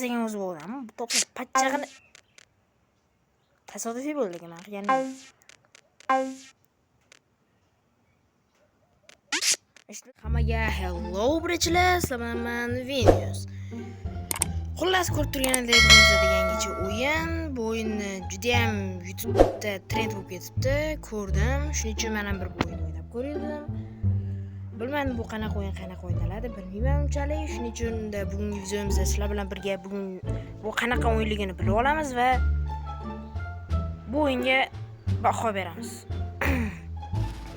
degan o'zi bo'lgan. Bu to'pni pachchag'ini tasodifiy bo'ldi lekin men qilganim. Hammaga hello birinchilar, sizlarman Venus. Xullas ko'rib turganingizdek, bizda yangicha o'yin. Bu o'yinni juda ham YouTube'da trend bo'lib ketibdi. Ko'rdim. Shuning uchun men ham bir o'yin o'ynab ko'rdim. Bilmadim bu qanaqa o'ynaladi, bilmayman unchalik. Shuning uchun bugungi videomizda sizlar bilan birga bugun bu qanaqa o'yinligini bilib olamiz va bu o'yinga baho beramiz.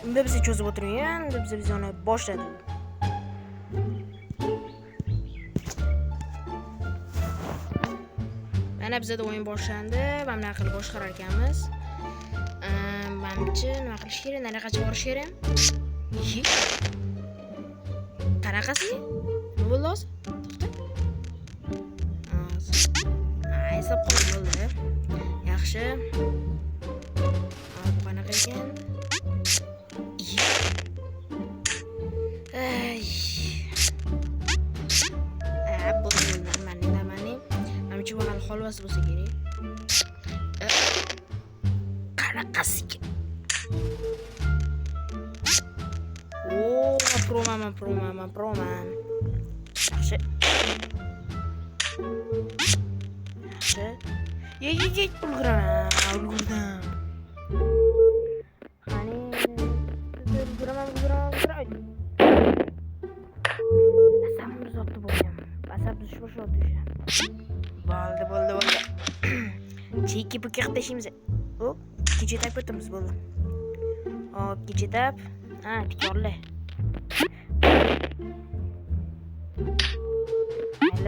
Unda bizni cho'zib o'tirgan, biz videoni boshladik. Mana bizda o'yin boshlandi. Mana bunaqa qilib boshqarar ekanmiz. Menimcha nima qilish kerak? Naraqacha borish kerak? Qanaqasi? Nima bo'ldi hozir? To'xta. Hisob qilib bo'ldi. Yaxshi. Bu qanaqa ekan? Bu hal xolvasi bo'lsa kerak. Qanaqasi? Proman. Yaxshi. Ye, ulgurdim. Qani, ulguraman. Asamni zotli bo'lgan. Asab tuzish boshladi. Bo'ldi. Cheki-puki qilib tashlaymiz. Hop, kecha tap o'tamiz bo'ldi. Hop, kecha tap. Tikorlar.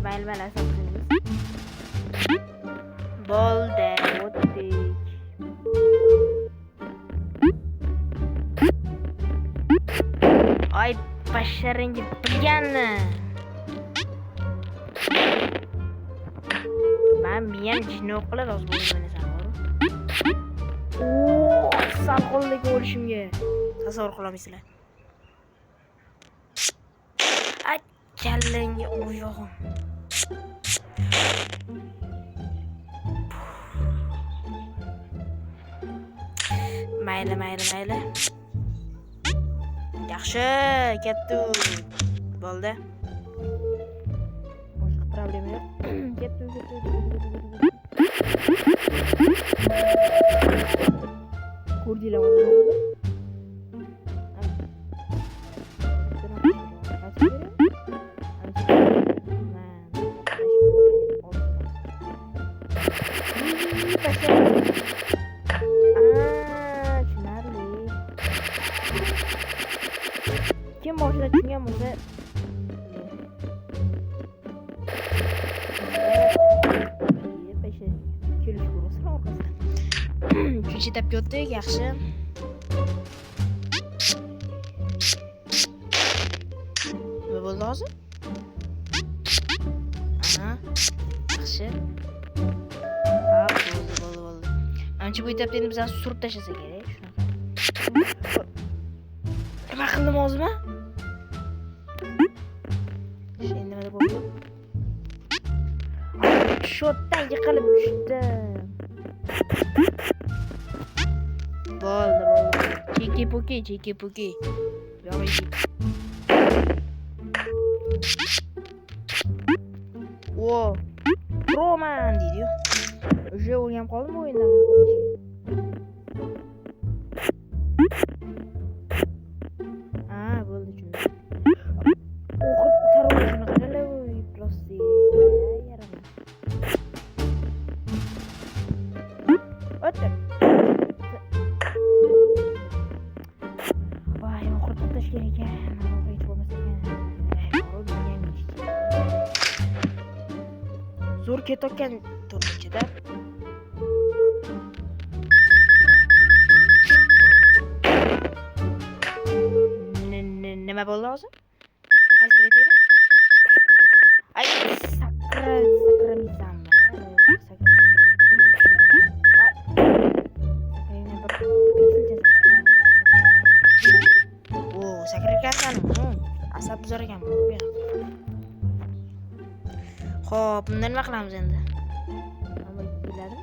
Mayli, asab qilamiz. Bo'ldi, o'tdik. Ay, basharingi bilganni. Men jinoq qilib o'z bo'laman. Sal qo'ldagi o'lishimga tasavvur qilolmaysizlar. Ay, kallangga oyog'im. Mayli. Yaxshi, ketdi. Bo'ldi. Boshqa problema yo'q. Ketdi. Ko'rdinglar bo'ldi. Kim boshida tushungan bo'lsa uchinchi etapga o'tdik. Yaxshi. Nima bo'ldi hozir? Yaxshi. Bo'ldi. Menimcha bu etapda endi bizani surib tashlasa kerak. Shunaqa. Nima qildim o'zimga? Endi nima bo'ldi? Shotdan yiqilib tushdim. Bo'ldi. Cheki-puki. Yo'q. Proman deydi. O'sha o'rganib qoldim o'yindan. Bo'ldi shuni. Tarolishini qaranglar, prosti. Yaramas. O'tdi. Voy, oxirib tutash kerak ekan. Hech bo'lmasa ekan. Zo'r ketayotgan to'rtinchida. Nima bo'ldi hozir? Qaysi bir edim? Ay, sakramaysanmi? Sakraykansan. Asab buzar ekan bu. Xo'p, bunda nima qilamiz endi? Biladimi?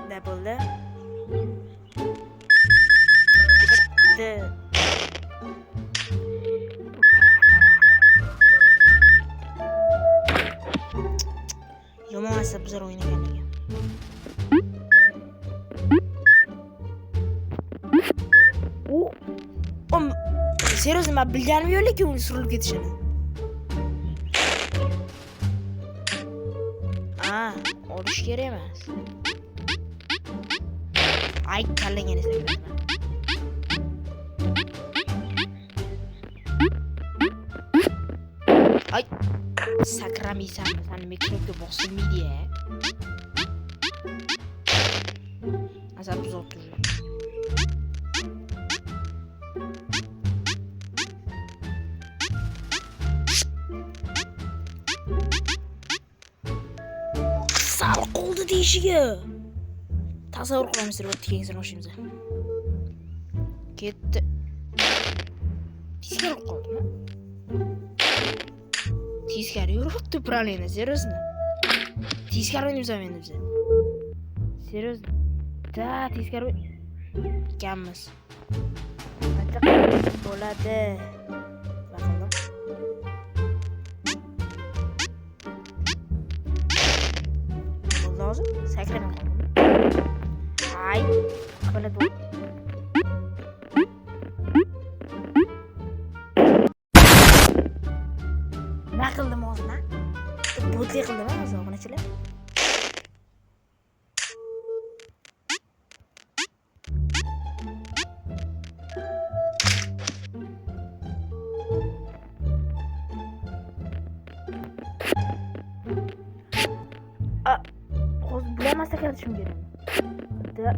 Ne bo'ldi? Bitti. Yomon asab bizlar o'ynagan ekan. Serios, men bilganim yo'q lekin uni surilib ketishini. Olish kerak emas. Ay, kallangan eslamayman. Ay, sakramaysanmi? Sani mikrofga bosilmaydi-ya. Azab zot уже. Sal qoldi deyishiga. Tasavvur qilamiz, o'tdi kengsin oshimiz. Ketdi. Teskari qoldimi? Teskari yuribdi, правильно, серьезно. Teskari o'ynaymiz endi biz. Серьезно. Da, teskari ekanmiz. Qancha bo'ladi? Bakalım. Lazım. Sakrama qoldim. Ay, bo'ladi bu. Nima qildim hozir? Botli qildimmi hozir obunachilar? Hozir bilamasdan kiritishim kerak.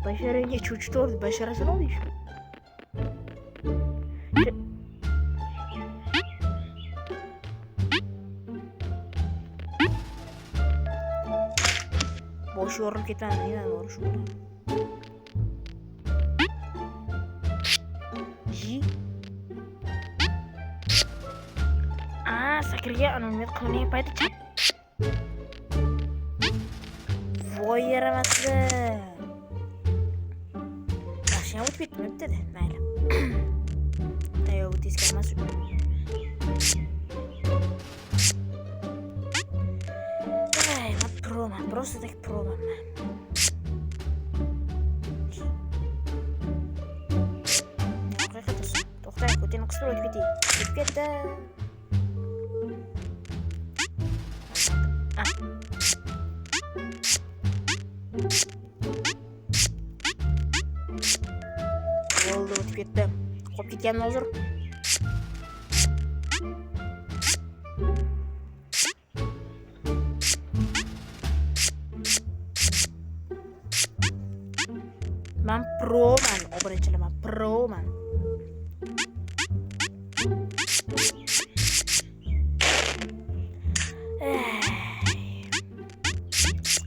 Basharangga cho'chitdi, basharasini oldi shu. Bosh yorilib ketadi, yana borish kerak. Sakrga anomat qilgan payti chap. Voy yaramasdi. Yaxshi o'tib ketmabdi-da, mayli. Tayo teskari emas. Ay, men proman, просто так proman men. To'xtang, ko'tini qisib o'tib ketay. O'tib ketdi. Oldu, o'tib ketdi. Qolib ketganmi hozir? Men proman, obunachilar, men proman.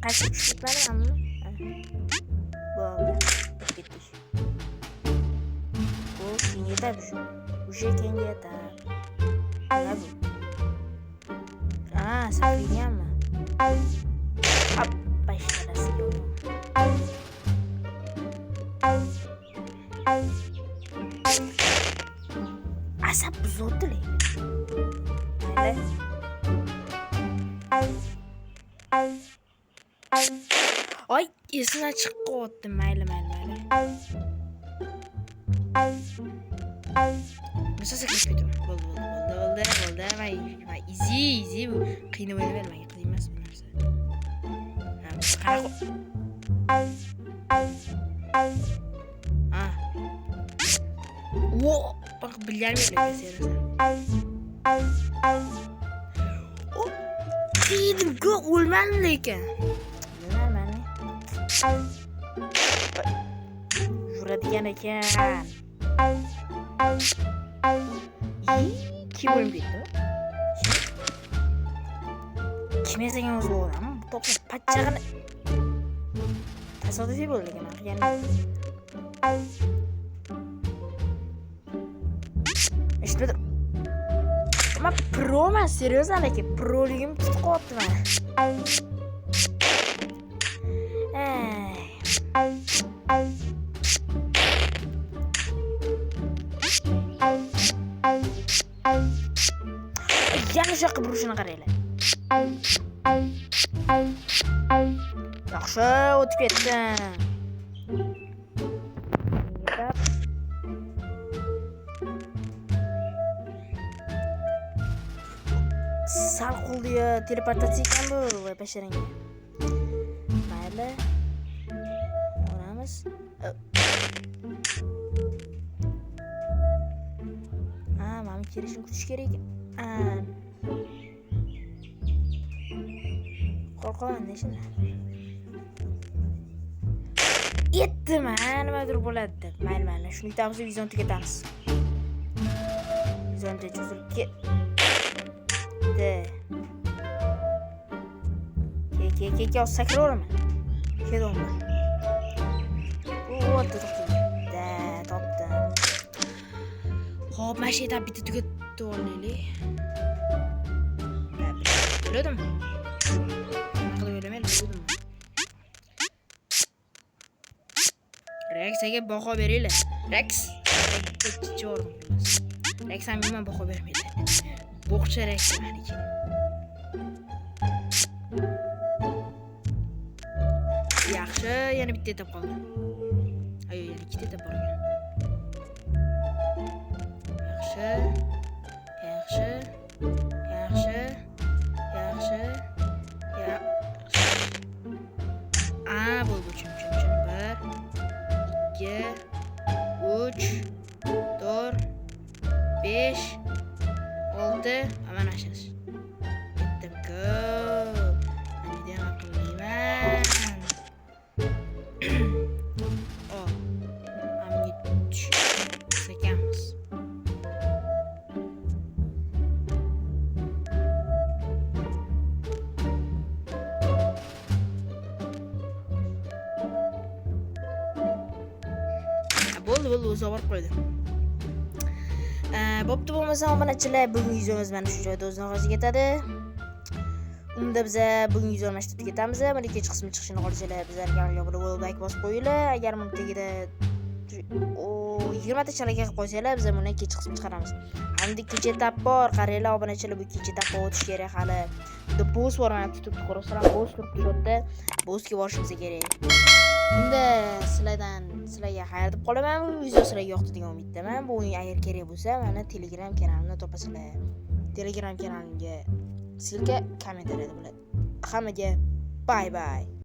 Qaysi tushibmanmi? Bo'ldi. Ketdik. Bu senga yetadi shu. O'sha kenga yetadi. Nima bu? Sakriganmi? Hop, basharasi yo'q. Asab buzotdilar. Mayli. Ay, esimdan chiqib qoldi. Mayli. Mesela sakın Oldu. Vay, easy bu. Qiynamayni bermang, qiyin emas bu narsa. Bak bilganim yo'q seriously. Dedim-ku, o'lmadim lekin. Yuradigan ekan. Kim o'lib ketdi? Kim esagan o'zi odam? to'pni pachchag'ini tasodifiy bo'ldi ekan qilganim. Eshitmadim. Men proman, seryo'zan aka, proligim tutib qo'yapti meni. Yana shu yoqqa burishini qaranglar. Yaxshi, o'tib ketdim. Sal qoldi-ya, teleportatsiya ekan bu, voy basharangga. Mayli. O'ramiz. Meni kelishini kutish kerak. Qo'rqaman shunda. Yetdimi? Nimadir bo'ladi deb. Mayli, shuni yutamiz, vizon tugatamiz. Vizonda cho'zilib ketdi. Ke, sakraveraman. Kedonman. Topdim. Xo'p, mana shu yerdan bitta tugatib olaylik. Biladim. Rexga baho beringlar. Rex ham men baho bermaydi. Bo'qcha Rex meniki. Yaxshi, yana bitta etib qoldi. Ayo, yana ikkita etib borgan. Yaxshi. Bo'ldi chum. 1 2 3 4 5 6 mana shunisi. Bitta-ku. Menga aqlliman. Amga sekamiz. Bo'ldi, o'zi olib qo'ydi. Bo'pti, bo'lmasa obunachilar, bugungi videomiz mana shu joyda o'z nihoyasiga yetadi. Unda biz bugungi videoni mana shu yerda tugatamiz. Mana ikkinchi qismi chiqishini xohlasanglar, bizlarga kanalga obuna bo'lib, like bosib qo'yinglar. Agar buni tagida 20 ta chalaga qilib qo'ysanglar, biz buni ikkinchi qismini chiqaramiz. Hamda ikkinchi etap bor. Qaranglar, obunachilar, bu ikkinchi etapga o'tish kerak hali. Bitta boss bor, mana tutib ko'rasizlar, boss turibdi shu yerda. Bossga borishimiz kerak. Unda sizlarga xayr deb qolaman. Bu video sizlarga yoqdi degan umiddaman. Bu o'yin agar kerak bo'lsa, mana Telegram kanalimni topasizlar. Telegram kanalimga silka kommentariyada bo'ladi. Hammaga bye.